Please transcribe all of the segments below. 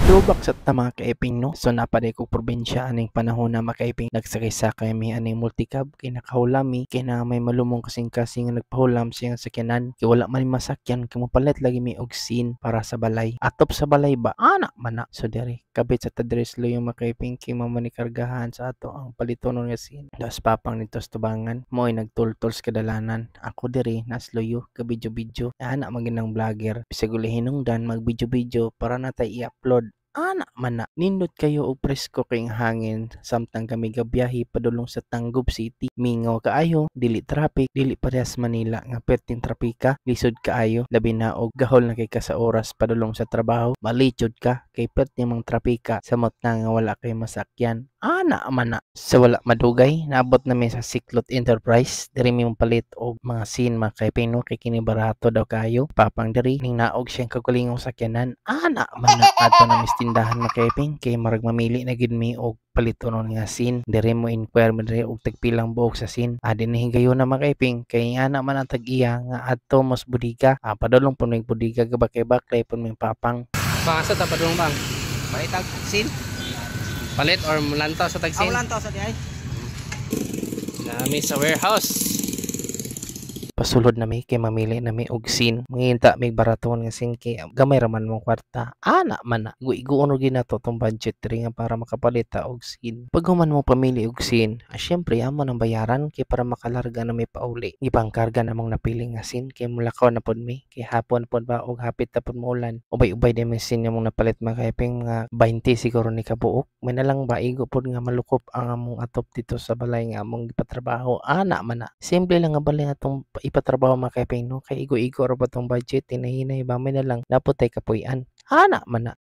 Throwback sa tama kaiping no. So napaday ko probinsya aning panahon na makaiping nagsakay-sakay mi aning multicab kay nakahulami kay na may malumong kasing-kasing nga nagpahulam siya sa sakyanan kay wala man masakyan kay mopalit lagi mi og scene para sa balay. Atop sa balay ba ana man na. So diri kabit sa tadres lo yung makaiping kay mamanikargahan sa ato ang palitonon nga scene. Das papang nito sa tubangan mo ay nagtultols kadalanan. Ako diri nasloyo ka video-video. Ana maginang vlogger. Bisag uli hinungdan mag video-video para natay i-upload. Ana man na nindot kayo og presko kayong hangin samtang kami gabiyahe padulong sa Tangub City. Mingaw kaayo, dili traffic, dili parehas Manila nga perting trapika, lisod kaayo, labi na og gahol na kay ka sa oras padulong sa trabaho, malichod ka kay perting mang trapika samot na nga wala kay masakyan. Ana man na sa wala madugay naabot na mi sa Siklot Enterprise diri mi palit og mga scene makaiping no kay kini barato daw kayo papang diri ning naog siyang kagulingong sakyanan. Ana man na ato na mistindahan makaiping kay marag mamili na gid mi og palitonon nga scene diri mo inquire mo diri og tagpilang buok sa scene adin higayon na makaiping kay ana man ang tag-iya nga adto mos budiga padulong pud mig budiga gabakay baklay pud mig papang pangasa ta padulong bang balitag scene palit or mulantaw sa tagsin? Mulantaw sa di ay. Nami sa warehouse. Pasulod na mi kay mamili na mi og scene. Manginta mig baraton nga scene kay gamay raman mong kwarta. Ana man na. Guiguon og ginato tong budget ri nga para makapalita og scene. Pag human mo pamili og scene, syempre amo nang bayaran kay para makalarga na may pauli. Gipangkarga namong napili nga scene kay mulakaw na pod mi kay hapon pod ba og hapit na pod maulan. Ubay-ubay din mi scene namong napalit makaiping mga 20 siguro ni kabuok. May nalang ba igo pod nga malukop ang among atop dito sa balay nga among gipatrabaho. Ana man na. Simple lang nga balay atong ipatrabaho makaiping no kay igo-igo ra ba tong budget hinahinay ba may na lang naputay kapuy-an. Ana man na.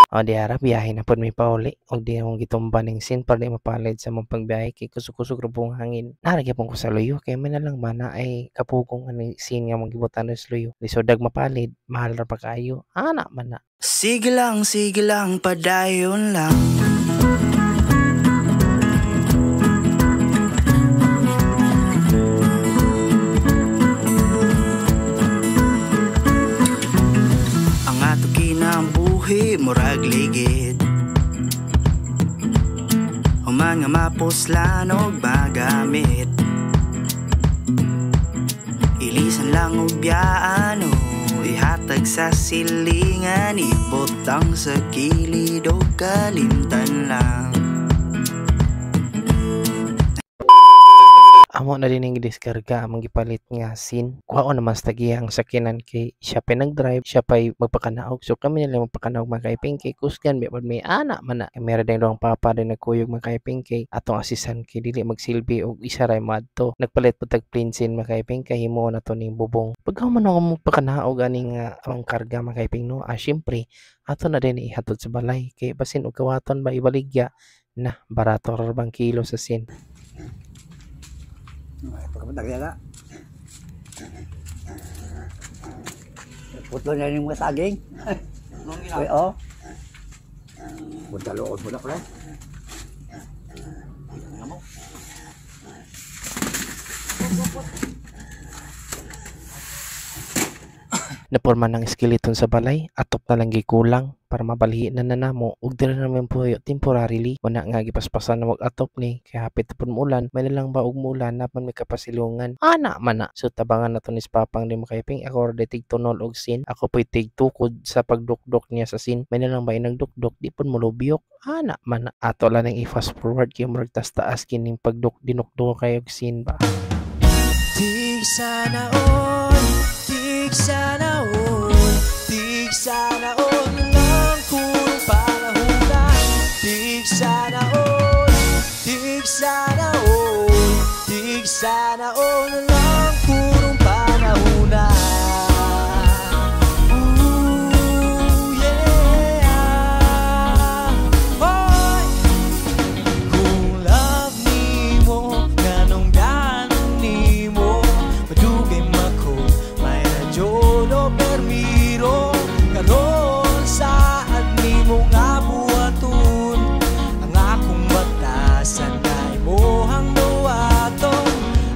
O di ara biyahe na pod may pauli og di mong gitumba ning scene para di mapalid sa mong pagbiyahe kay kusog-kusog ra pong hangin. Naragya pong ko sa luyo kay may na lang ba na ay kapugong ani scene nga mong gibutan sa luyo. Lisodag mapalid, mahal ra pa kayo. Ana man na. Sige lang padayon lang. Murag ligid human nga mapuslan og magamit ilisan lang og biyaan o ihatag sa silingan ibutang sa kilid o kalimtan lang. Amo na din ang diskarga among gipalit nga scene. Kuhaon naman sa tagiyang sakyanan kay siya pa nag-drive, siya pa magpakanaog. So kami nila magpakanaog makaiping kay kusgan may ana man na. Meron din rong papa din nagkuyog makaiping kay atong asisan kay dili magsilbi og isa ray madto. Nagpalit pud tag prinsin makaiping kay himo na to ning bubong. Pagka man ako magpakanaog ani nga ang karga makaiping no. Syempre ato na din ihatod sa balay kay basin og kawaton ba ibaligya na barato ra bang kilo sa scene. Pagkapunta kaya putlo na yung mga saging. Uy, oh. Punta loob mo na pala. Naporma ng skeleton sa balay, atop na lang gikulang para mabalihin na namo ug dira naman po temporarily wala nga gipaspasan na atop ni kay hapit pud mulan may lang ba og mulan napan may kapasilungan ana man na. So tabangan nato ni papang di makaiping ako ra tig tunol og scene ako po'y tig tukod sa pagdukdok niya sa scene may lang ba nagdukdok di pud mulubyok ana man na. Ato lang ang i-fast forward kay murag taas kining dinukdok kay og scene ba. Tig sana all, tig sana all, tig sana all lang kung panahunan. Tig sana all, tig sana all, tig sana all lang kung panahunan. Ooh, yeah. Hoy! Kung love ni mo, ganong ganong ni mo, madugay mako, may radyo no permiro, karon saan ni mo nga buhaton, ang akong batasan kay mo hang nuwaton.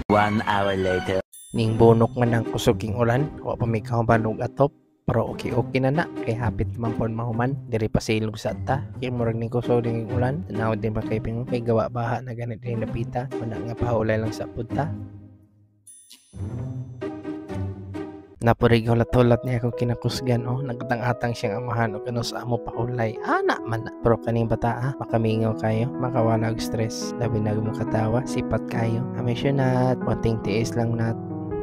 1 hour later. Ning bunok man ng kusuging ulan wa pa may kahubanog atop Pero okay na na kay hapit man pon mahuman diri pa silog sa ta kay murag ni kuso ding ulan tanaw din pa kay pingo kay gawa baha na ganit din lapita wala nga paulay lang sa punta. Napurig hulat-hulat niya akong kinakusgan nagtang-atang siyang amahan o kano sa amo paulay ana man na. Pero kaning bata makamingaw kayo makawala og stress labi na mo katawa sipat kayo amisyon konting tiis lang nat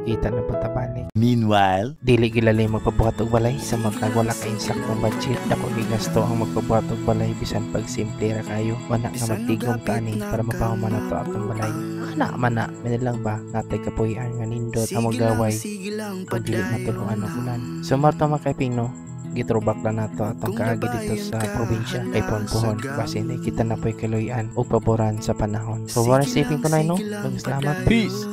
kita na patabalik. Meanwhile, dili gilali magpabuhat og balay sa mga wala kay saktong budget dako gigasto ang magpabuhat og balay bisan pag simple ra kayo wala nga magtigom kani para mapahuman nato atong balay ana man na lang ba natay kapuy-an nga nindot ang magaway pag dili matuluan ang ulan. So marto makayping gitrubak na nato atong kaagi dito sa probinsya kay Ponpuhon basin kita na po'y kaluyan o paboran sa panahon. So, walang siping ko na salamat. Peace!